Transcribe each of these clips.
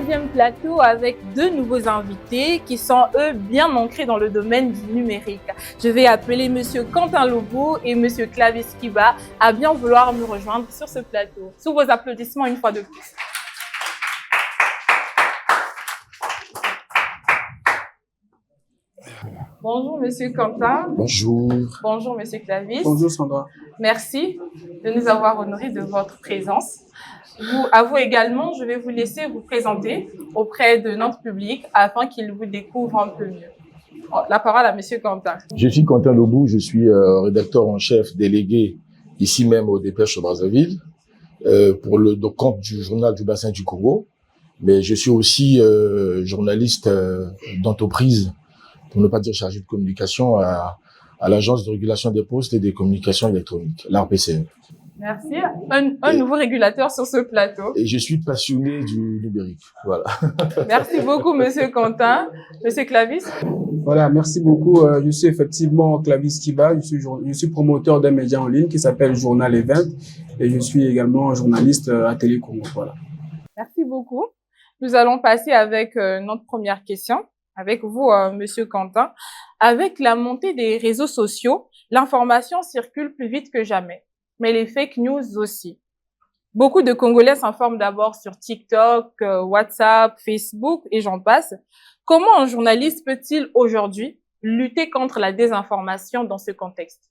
deuxième plateau avec deux nouveaux invités qui sont, eux, bien ancrés dans le domaine du numérique. Je vais appeler Monsieur Quentin Lobo et Monsieur Clavis Kiba à bien vouloir me rejoindre sur ce plateau. Sous vos applaudissements une fois de plus. Bonjour Monsieur Quentin. Bonjour. Bonjour Monsieur Clavis. Bonjour Sandra. Merci de nous avoir honorés de votre présence. À vous également, je vais vous laisser vous présenter auprès de notre public afin qu'il vous découvre un peu mieux. La parole à Monsieur Quentin. Je suis Quentin Lobo, je suis rédacteur en chef délégué ici même au Dépêche de Brazzaville pour le compte du journal du bassin du Congo. Mais je suis aussi journaliste d'entreprise, pour ne pas dire chargé de communication à l'Agence de régulation des postes et des communications électroniques, l'ARPCE. Merci. Un nouveau régulateur sur ce plateau. Et je suis passionné du numérique. Voilà. Merci beaucoup, Monsieur Quentin. Monsieur Clavis. Voilà, merci beaucoup. Je suis effectivement Clavis Kiba. Je suis promoteur d'un média en ligne qui s'appelle Journal Event et je suis également journaliste à Télé Congo. Voilà. Merci beaucoup. Nous allons passer avec notre première question. Avec vous, Monsieur Quentin. Avec la montée des réseaux sociaux, l'information circule plus vite que jamais, mais les fake news aussi. Beaucoup de Congolais s'informent d'abord sur TikTok, WhatsApp, Facebook et j'en passe. Comment un journaliste peut-il aujourd'hui lutter contre la désinformation dans ce contexte?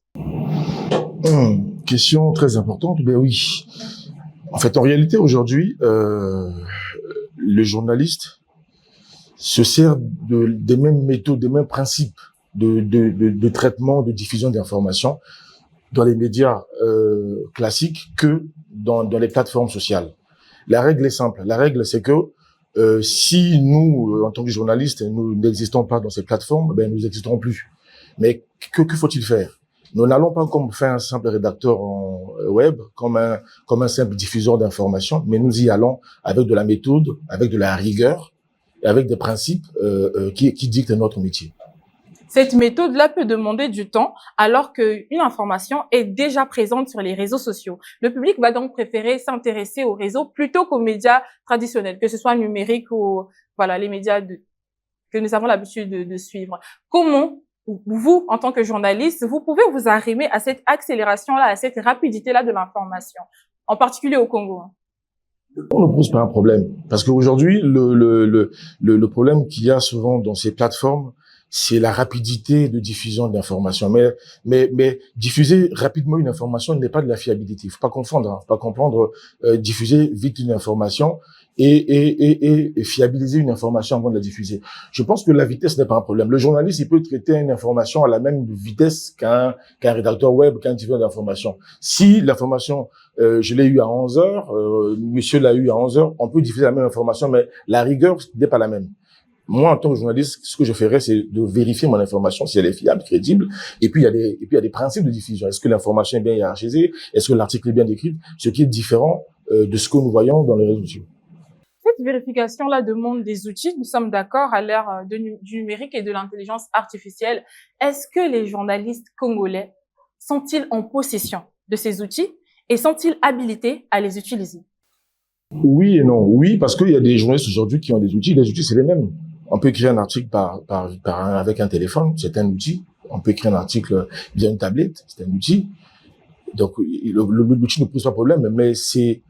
Question très importante. Ben oui. En fait, en réalité, aujourd'hui, le journaliste se sert des mêmes méthodes, des mêmes principes de traitement, de diffusion d'informations dans les médias classiques que dans les plateformes sociales. La règle est simple. La règle, c'est que si nous, en tant que journalistes, nous n'existons pas dans ces plateformes, ben nous n'existerons plus. Mais que faut-il faire? Nous n'allons pas comme faire un simple rédacteur en web, comme un simple diffuseur d'informations, mais nous y allons avec de la méthode, avec de la rigueur, et avec des principes qui dictent notre métier. Cette méthode-là peut demander du temps alors qu'une information est déjà présente sur les réseaux sociaux. Le public va donc préférer s'intéresser aux réseaux plutôt qu'aux médias traditionnels, que ce soit numérique ou voilà les médias que nous avons l'habitude de suivre. Comment vous, en tant que journaliste, vous pouvez vous arrimer à cette accélération-là, à cette rapidité-là de l'information, en particulier au Congo? On ne pose pas un problème parce qu'aujourd'hui le problème qu'il y a souvent dans ces plateformes, c'est la rapidité de diffusion d'informations. Mais diffuser rapidement une information n'est pas de la fiabilité. Il faut pas confondre. Faut pas comprendre diffuser vite une information et fiabiliser une information avant de la diffuser. Je pense que la vitesse n'est pas un problème. Le journaliste, il peut traiter une information à la même vitesse qu'un rédacteur web, qu'un diffuseur d'information. Si l'information, je l'ai eu à 11 heures, monsieur l'a eu à 11 heures, on peut diffuser la même information, mais la rigueur n'est pas la même. Moi, en tant que journaliste, ce que je ferais, c'est de vérifier mon information, si elle est fiable, crédible. Et puis, il y a des principes de diffusion. Est-ce que l'information est bien hiérarchisée? Est-ce que l'article est bien décrit? Ce qui est différent de ce que nous voyons dans les réseaux sociaux. Cette vérification-là demande des outils. Nous sommes d'accord à l'ère du numérique et de l'intelligence artificielle. Est-ce que les journalistes congolais sont-ils en possession de ces outils et sont-ils habilités à les utiliser? Oui et non. Oui, parce qu'il y a des journalistes aujourd'hui qui ont des outils. Les outils, c'est les mêmes. On peut écrire un article avec un téléphone, c'est un outil. On peut écrire un article via une tablette, c'est un outil. Donc, l'outil ne pose pas de problème, mais c'est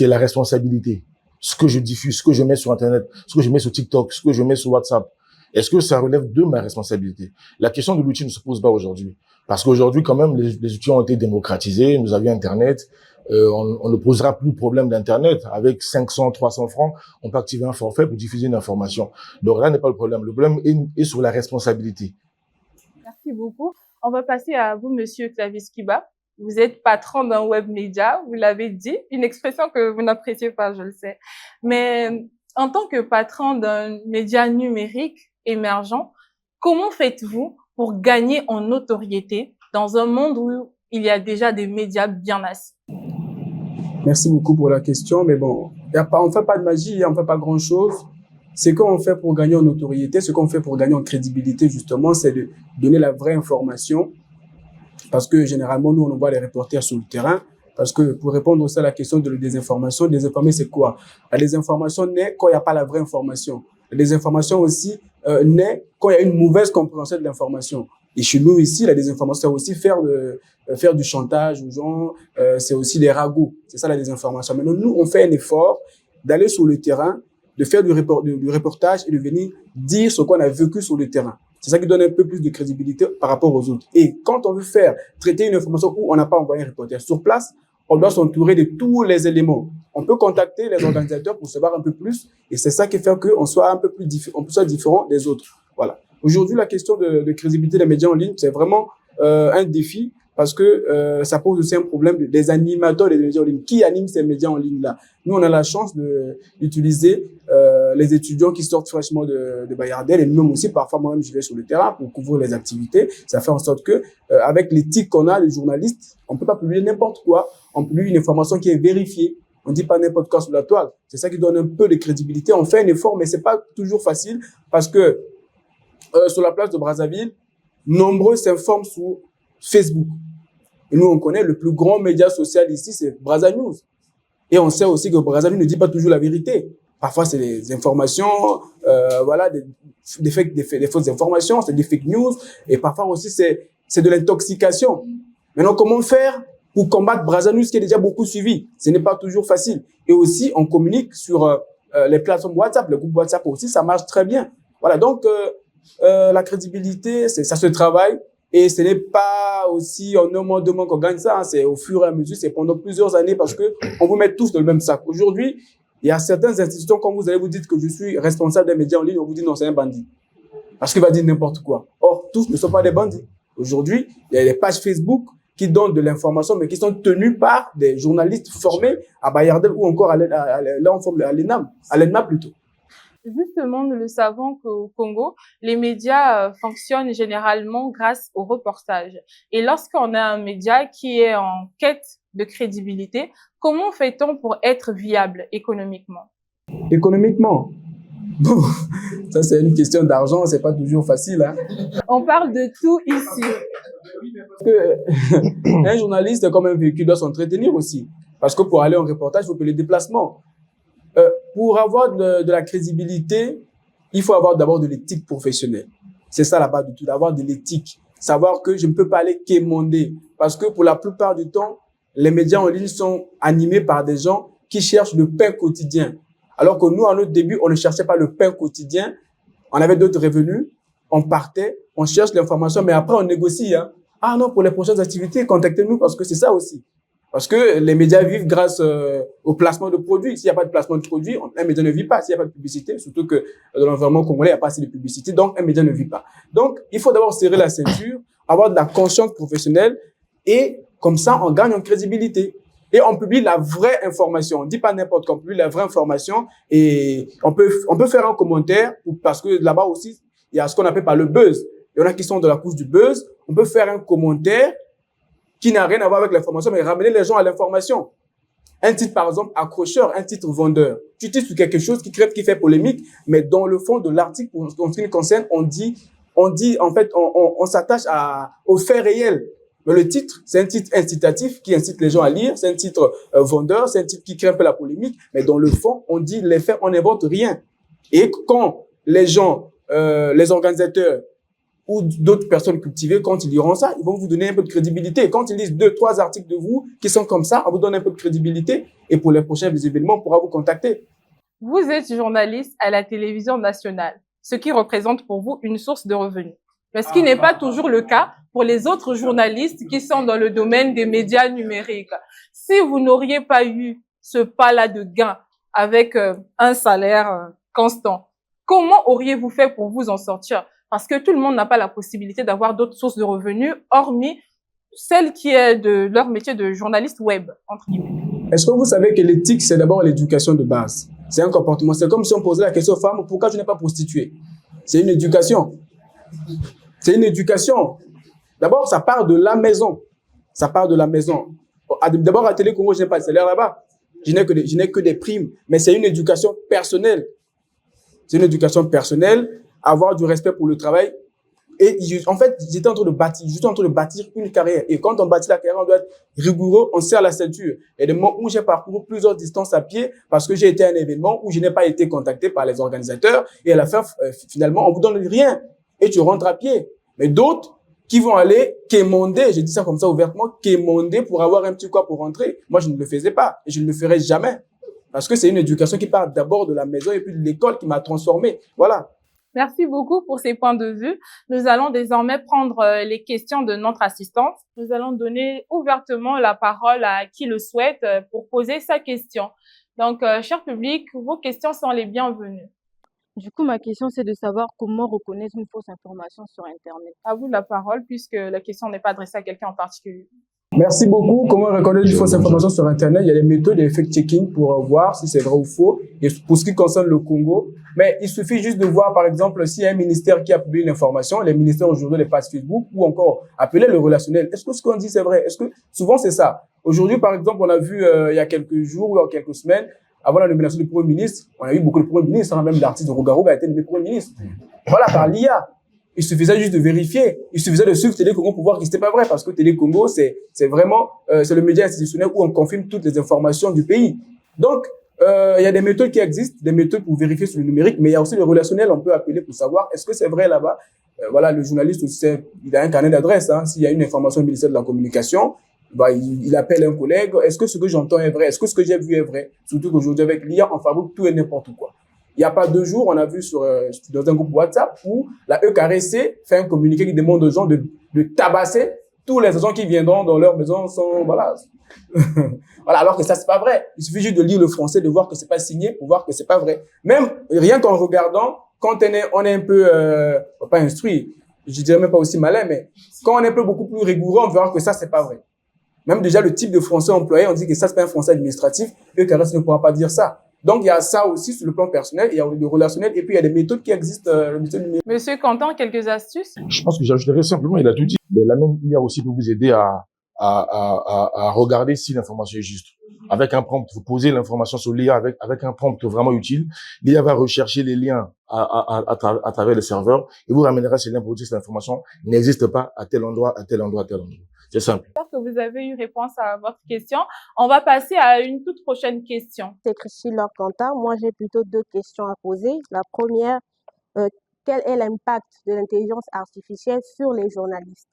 la responsabilité. Ce que je diffuse, ce que je mets sur Internet, ce que je mets sur TikTok, ce que je mets sur WhatsApp, est-ce que ça relève de ma responsabilité? La question de l'outil ne se pose pas aujourd'hui. Parce qu'aujourd'hui, quand même, les outils ont été démocratisés. Nous avions Internet. On ne posera plus problème d'Internet. Avec 500, 300 francs, on peut activer un forfait pour diffuser une information. Donc là n'est pas le problème. Le problème est sur la responsabilité. Merci beaucoup. On va passer à vous, Monsieur Clavis Kiba. Vous êtes patron d'un web média, vous l'avez dit, une expression que vous n'appréciez pas, je le sais. Mais en tant que patron d'un média numérique émergent, comment faites-vous pour gagner en notoriété dans un monde où il y a déjà des médias bien assis? Merci beaucoup pour la question, mais bon, on fait pas de magie, on fait pas grand-chose. Ce qu'on fait pour gagner en notoriété, ce qu'on fait pour gagner en crédibilité, justement, c'est de donner la vraie information. Parce que généralement, nous, on voit les reporters sur le terrain, Parce que pour répondre aussi à la question de la désinformation, désinformer, c'est quoi? La désinformation naît quand il n'y a pas la vraie information. La désinformation aussi naît quand il y a une mauvaise compréhension de l'information. Et chez nous ici, la désinformation, c'est aussi faire du chantage aux gens, c'est aussi des ragots. C'est ça la désinformation. Maintenant, nous, on fait un effort d'aller sur le terrain, de faire du reportage et de venir dire ce qu'on a vécu sur le terrain. C'est ça qui donne un peu plus de crédibilité par rapport aux autres. Et quand on veut traiter une information où on n'a pas envoyé un reporter sur place, on doit s'entourer de tous les éléments. On peut contacter les organisateurs pour savoir un peu plus, et c'est ça qui fait qu'on soit un peu plus différent des autres. Voilà. Aujourd'hui, la question de crédibilité des médias en ligne, c'est vraiment un défi parce que ça pose aussi un problème des animateurs des médias en ligne. Qui anime ces médias en ligne-là? Nous, on a la chance d'utiliser les étudiants qui sortent fraîchement de Bayardel, et nous-mêmes aussi, parfois, moi-même, je vais sur le terrain pour couvrir les activités. Ça fait en sorte que, avec l'éthique qu'on a, les journalistes, on peut pas publier n'importe quoi. On publie une information qui est vérifiée. On dit pas n'importe quoi sur la toile. C'est ça qui donne un peu de crédibilité. On fait un effort, mais c'est pas toujours facile parce que sur la place de Brazzaville, nombreux s'informent sur Facebook. Et nous, on connaît le plus grand média social ici, c'est Brazza News. Et on sait aussi que Brazzaville ne dit pas toujours la vérité. Parfois, c'est des informations, voilà, des fausses informations, c'est des fake news. Et parfois aussi, c'est de l'intoxication. Maintenant, comment faire pour combattre Brazza News qui est déjà beaucoup suivi? Ce n'est pas toujours facile. Et aussi, on communique sur les plateformes WhatsApp, le groupe WhatsApp aussi, ça marche très bien. Voilà, donc la crédibilité, ça se travaille. Et ce n'est pas aussi en un mois, 2 mois qu'on gagne ça. Hein. C'est au fur et à mesure, c'est pendant plusieurs années parce que on vous met tous dans le même sac. Aujourd'hui, il y a certaines institutions, quand vous allez vous dire que je suis responsable des médias en ligne, on vous dit non, c'est un bandit. Parce qu'il va dire n'importe quoi. Or, tous ne sont pas des bandits. Aujourd'hui, il y a des pages Facebook qui donnent de l'information, mais qui sont tenues par des journalistes formés à Bayardel ou encore à l'ENAM, à l'ENMA plutôt. Justement, nous le savons qu'au Congo, les médias fonctionnent généralement grâce au reportage. Et lorsqu'on a un média qui est en quête de crédibilité, comment fait-on pour être viable économiquement? Économiquement? Bon, ça c'est une question d'argent, c'est pas toujours facile. Hein. On parle de tout ici. Parce que un journaliste, comme un véhicule, doit s'entretenir aussi. Parce que pour aller en reportage, il faut payer les déplacements. Pour avoir de la crédibilité, il faut avoir d'abord de l'éthique professionnelle. C'est ça la base du tout, d'avoir de l'éthique. Savoir que je ne peux pas aller quémander. Parce que pour la plupart du temps, les médias en ligne sont animés par des gens qui cherchent le pain quotidien. Alors que nous, à notre début, on ne cherchait pas le pain quotidien. On avait d'autres revenus. On partait, on cherche l'information, mais après on négocie. Hein. Ah non, pour les prochaines activités, contactez-nous parce que c'est ça aussi. Parce que les médias vivent grâce au placement de produits. S'il n'y a pas de placement de produits, un média ne vit pas. S'il n'y a pas de publicité, surtout que dans l'environnement congolais, il n'y a pas assez de publicité, donc un média ne vit pas. Donc, il faut d'abord serrer la ceinture, avoir de la conscience professionnelle et comme ça, on gagne en crédibilité. Et on publie la vraie information. On ne dit pas n'importe quoi, on publie la vraie information et on peut faire un commentaire parce que là-bas aussi, il y a ce qu'on appelle par le buzz. Il y en a qui sont dans la couche du buzz. On peut faire un commentaire qui n'a rien à voir avec l'information, mais ramener les gens à l'information. Un titre, par exemple, accrocheur, un titre vendeur. Tu titres sur quelque chose qui fait polémique, mais dans le fond de l'article, en ce qui nous concerne, on dit, en fait, on s'attache aux faits réels. Mais le titre, c'est un titre incitatif qui incite les gens à lire, c'est un titre vendeur, c'est un titre qui crée un peu la polémique, mais dans le fond, on dit les faits, on n'invente rien. Et quand les gens, les organisateurs, ou d'autres personnes cultivées, quand ils liront ça, ils vont vous donner un peu de crédibilité. Quand ils lisent 2, 3 articles de vous qui sont comme ça, on vous donne un peu de crédibilité et pour les prochains événements, on pourra vous contacter. Vous êtes journaliste à la télévision nationale, ce qui représente pour vous une source de revenus. Mais ce qui n'est pas toujours le cas pour les autres journalistes qui sont dans le domaine des médias numériques. Si vous n'auriez pas eu ce pas-là de gain avec un salaire constant, comment auriez-vous fait pour vous en sortir? Parce que tout le monde n'a pas la possibilité d'avoir d'autres sources de revenus, hormis celle qui est de leur métier de journaliste web, entre guillemets. Est-ce que vous savez que l'éthique, c'est d'abord l'éducation de base? C'est un comportement. C'est comme si on posait la question aux femmes, pourquoi je n'ai pas prostituée? C'est une éducation. C'est une éducation. D'abord, ça part de la maison. Ça part de la maison. D'abord, à Télé Congo, je n'ai pas de salaire là-bas. Je n'ai que des primes. Mais c'est une éducation personnelle. C'est une éducation personnelle. Avoir du respect pour le travail. Et en fait, j'étais en train de bâtir, juste en train de bâtir une carrière. Et quand on bâtit la carrière, on doit être rigoureux, on serre la ceinture. Et des moments où j'ai parcouru plusieurs distances à pied parce que j'ai été à un événement où je n'ai pas été contacté par les organisateurs et à la fin, finalement, on vous donne rien et tu rentres à pied. Mais d'autres qui vont aller quémander, je dis ça comme ça ouvertement, quémander pour avoir un petit quoi pour rentrer. Moi, je ne le faisais pas et je ne le ferai jamais. Parce que c'est une éducation qui part d'abord de la maison et puis de l'école qui m'a transformé. Voilà. Merci beaucoup pour ces points de vue. Nous allons désormais prendre les questions de notre assistante. Nous allons donner ouvertement la parole à qui le souhaite pour poser sa question. Donc, cher public, vos questions sont les bienvenues. Du coup, ma question, c'est de savoir comment reconnaître une fausse information sur Internet. À vous la parole, puisque la question n'est pas adressée à quelqu'un en particulier. Merci beaucoup. Comment reconnaître une fausse information sur Internet? Il y a des méthodes de fact-checking pour voir si c'est vrai ou faux. Et pour ce qui concerne le Congo, mais il suffit juste de voir, par exemple, s'il y a un ministère qui a publié une information, les ministères aujourd'hui, les pages Facebook, ou encore appeler le relationnel. Est-ce que ce qu'on dit, c'est vrai? Est-ce que souvent c'est ça? Aujourd'hui, par exemple, on a vu il y a quelques jours ou quelques semaines, avant la nomination du Premier ministre, on a eu beaucoup de Premiers ministres, hein, même l'artiste de Rougarou a été nommé Premier ministre. Voilà, par l'IA. Il suffisait juste de vérifier. Il suffisait de suivre Télé Congo pour voir que c'était pas vrai, parce que Télé Congo, c'est vraiment, c'est le média institutionnel où on confirme toutes les informations du pays. Donc, il y a des méthodes qui existent, des méthodes pour vérifier sur le numérique, mais il y a aussi le relationnel, on peut appeler pour savoir est-ce que c'est vrai là-bas. Voilà, le journaliste aussi, il a un carnet d'adresse, hein. S'il y a une information du ministère de la Communication, bah, il appelle un collègue. Est-ce que ce que j'entends est vrai? Est-ce que ce que j'ai vu est vrai? Surtout qu'aujourd'hui, avec l'IA, on fabrique tout et n'importe quoi. Il n'y a pas 2 jours, on a vu dans un groupe WhatsApp où la EKRC fait un communiqué qui demande aux gens de tabasser tous les agents qui viendront dans leur maison sans, voilà. Voilà, alors que ça, c'est pas vrai. Il suffit juste de lire le français, de voir que c'est pas signé pour voir que c'est pas vrai. Même, rien qu'en regardant, quand on est un peu, pas instruit, je dirais même pas aussi malin, mais quand on est un peu beaucoup plus rigoureux, on verra que ça, c'est pas vrai. Même déjà, le type de français employé, on dit que ça, c'est pas un français administratif, EKRC ne pourra pas dire ça. Donc, il y a ça aussi sur le plan personnel, il y a le relationnel, et puis il y a des méthodes qui existent. Monsieur Quentin, quelques astuces? Je pense que j'ajouterais simplement, il a tout dit, mais la même IA aussi peut vous aider à regarder si l'information est juste. Avec un prompt, vous posez l'information sur l'IA avec un prompt vraiment utile. L'IA va rechercher les liens à travers le serveur et vous ramènera ces liens pour dire que cette information n'existe pas à tel endroit, à tel endroit, à tel endroit. C'est simple. J'espère que vous avez eu réponse à votre question. On va passer à une toute prochaine question. C'est Christine Quentin. Moi, j'ai plutôt 2 questions à poser. La première, quel est l'impact de l'intelligence artificielle sur les journalistes?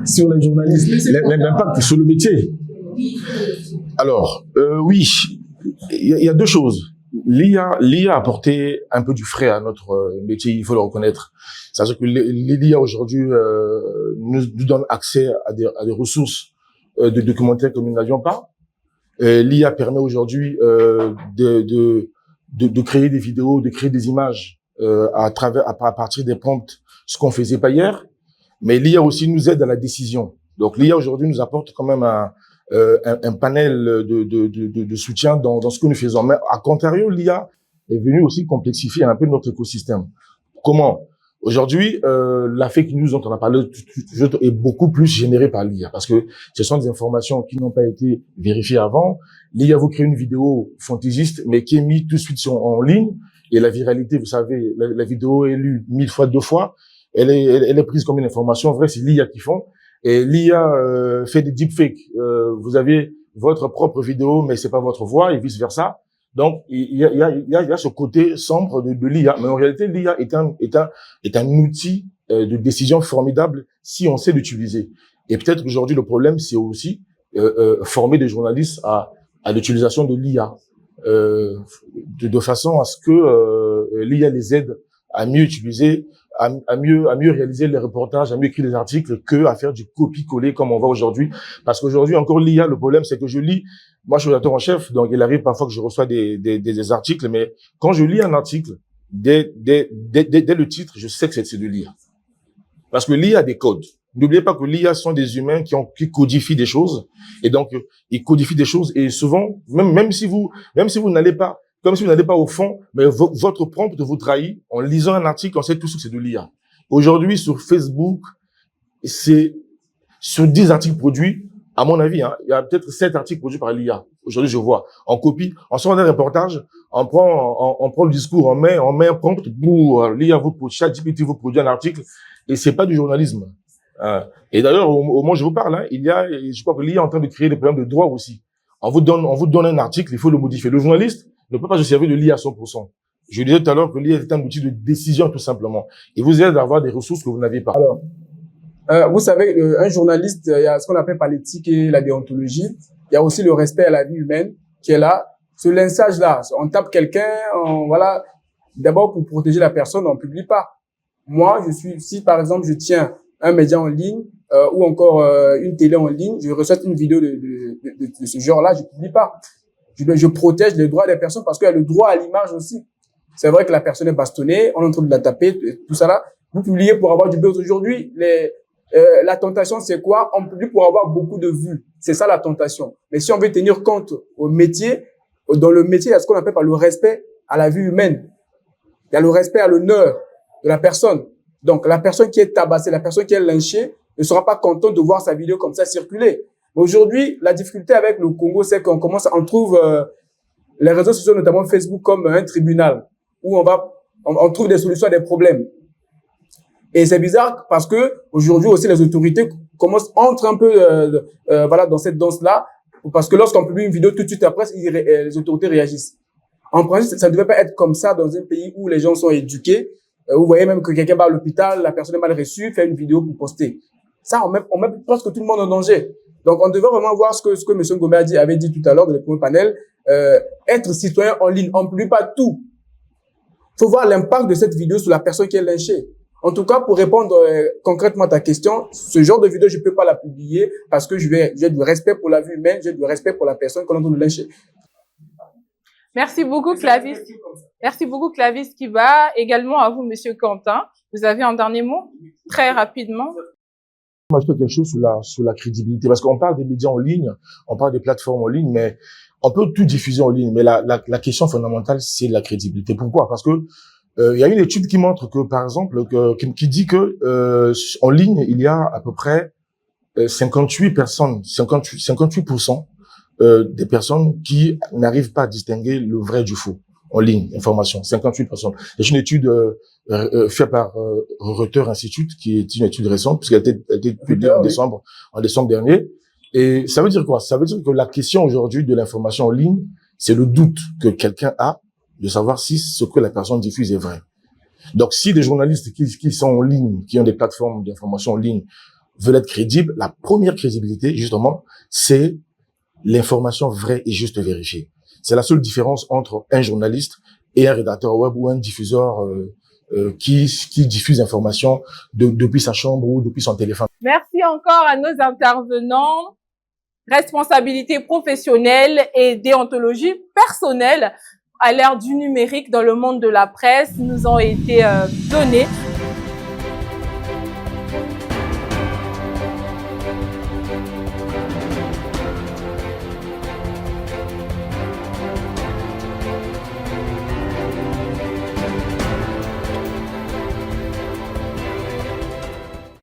Sur les journalistes. L'impact sur le métier. Alors, oui, il y a 2 choses. L'IA a apporté un peu du frais à notre métier, il faut le reconnaître. C'est-à-dire que l'IA aujourd'hui nous donne accès à des ressources de documentaires que nous n'avions pas. L'IA permet aujourd'hui de créer des vidéos, de créer des images à partir des prompts, ce qu'on faisait pas hier. Mais l'IA aussi nous aide à la décision. Donc l'IA aujourd'hui nous apporte quand même un panel de soutien dans ce que nous faisons. Mais à contrario, l'IA est venue aussi complexifier un peu notre écosystème. Comment? Aujourd'hui, la fake news dont on a parlé est beaucoup plus générée par l'IA parce que ce sont des informations qui n'ont pas été vérifiées avant. L'IA vous crée une vidéo fantaisiste, mais qui est mise tout de suite en ligne. Et la viralité, vous savez, la vidéo est lue 1000 fois, 2 fois. Elle est prise comme une information. En vrai, c'est l'IA qui font. Et l'IA fait des deepfakes. Vous avez votre propre vidéo, mais c'est pas votre voix, et vice versa. Donc, il y a ce côté sombre de l'IA. Mais en réalité, l'IA est un outil de décision formidable si on sait l'utiliser. Et peut-être qu'aujourd'hui, le problème, c'est aussi former des journalistes à l'utilisation de l'IA, de façon à ce que l'IA les aide à mieux utiliser, à mieux réaliser les reportages, à mieux écrire les articles que à faire du copier-coller comme on voit aujourd'hui. Parce qu'aujourd'hui, encore l'IA, le problème, c'est que je lis, moi, je suis rédacteur en chef, donc il arrive parfois que je reçois des articles, mais quand je lis un article, dès le titre, je sais que c'est de l'IA. Parce que l'IA a des codes. N'oubliez pas que l'IA sont des humains qui codifient des choses, et donc, ils codifient des choses, et souvent, même si vous n'allez pas, comme si vous n'allez pas au fond, mais votre prompt vous trahit. En lisant un article, on sait tout ce que c'est de l'IA. Aujourd'hui, sur Facebook, c'est sur 10 articles produits, à mon avis, hein, il y a peut-être 7 articles produits par l'IA. Aujourd'hui, je vois. On copie, on sort un reportage, on prend le discours, on met un prompt, l'IA ChatGPT vous produit un article, Et c'est pas du journalisme. Et d'ailleurs, au moment où je vous parle, hein, je crois que l'IA est en train de créer des problèmes de droit aussi. On vous donne un article, il faut le modifier. Le journaliste ne peut pas se servir de l'IA à 100%. Je disais tout à l'heure que l'IA est un outil de décision, tout simplement. Il vous aide à avoir des ressources que vous n'avez pas. Alors, vous savez, un journaliste, il y a ce qu'on appelle par l'éthique et la déontologie. Il y a aussi le respect à la vie humaine qui est là. Ce lynchage-là, on tape quelqu'un, voilà. D'abord, pour protéger la personne, on ne publie pas. Moi, si par exemple, je tiens un média en ligne ou encore une télé en ligne, je reçois une vidéo de ce genre-là, je ne publie pas. Je protège les droits des personnes parce qu'il y a le droit à l'image aussi. C'est vrai que la personne est bastonnée, on est en train de la taper, tout ça là. Vous publiez pour avoir du buzz aujourd'hui. La tentation, c'est quoi? On publie pour avoir beaucoup de vues. C'est ça la tentation. Mais si on veut tenir compte au métier, dans le métier, il y a ce qu'on appelle par le respect à la vie humaine. Il y a le respect à l'honneur de la personne. Donc, la personne qui est tabassée, la personne qui est lynchée ne sera pas contente de voir sa vidéo comme ça circuler. Aujourd'hui, la difficulté avec le Congo, c'est on trouve les réseaux sociaux, notamment Facebook, comme un tribunal où on trouve des solutions à des problèmes. Et c'est bizarre parce que aujourd'hui aussi les autorités entrent un peu voilà dans cette danse-là, parce que lorsqu'on publie une vidéo, tout de suite après, les autorités réagissent. En principe, ça ne devait pas être comme ça dans un pays où les gens sont éduqués. Vous voyez même que quelqu'un va à l'hôpital, la personne est mal reçue, fait une vidéo pour poster. Ça, on met presque tout le monde en danger. Donc, on devrait vraiment voir ce que M. Ngomé avait dit tout à l'heure dans le premier panel. Être citoyen en ligne, on ne publie pas tout. Il faut voir l'impact de cette vidéo sur la personne qui est lynchée. En tout cas, pour répondre concrètement à ta question, ce genre de vidéo, je ne peux pas la publier parce que j'ai du respect pour la vie humaine, j'ai du respect pour la personne qu'on est en train de lyncher. Merci beaucoup, Clavis. Merci beaucoup, Clavis Kiba. Également à vous, Monsieur Quentin. Vous avez un dernier mot? Très rapidement. Moi, je trouve quelque chose sur la crédibilité. Parce qu'on parle des médias en ligne, on parle des plateformes en ligne, mais on peut tout diffuser en ligne. Mais la question fondamentale, c'est la crédibilité. Pourquoi? Parce que il y a une étude qui montre que, par exemple, qui dit que en ligne, il y a à peu près 58% des personnes qui n'arrivent pas à distinguer le vrai du faux en ligne, information, 58%. C'est une étude faite par Reuters Institute, qui est une étude récente, puisqu'elle a été publiée en décembre dernier. Et ça veut dire quoi? Ça veut dire que la question aujourd'hui de l'information en ligne, c'est le doute que quelqu'un a de savoir si ce que la personne diffuse est vrai. Donc, si des journalistes qui sont en ligne, qui ont des plateformes d'information en ligne, veulent être crédibles, la première crédibilité, justement, c'est l'information vraie et juste vérifiée. C'est la seule différence entre un journaliste et un rédacteur web ou un diffuseur qui diffuse l'information depuis sa chambre ou depuis son téléphone. Merci encore à nos intervenants. Responsabilité professionnelle et déontologie personnelle à l'ère du numérique dans le monde de la presse nous ont été donnés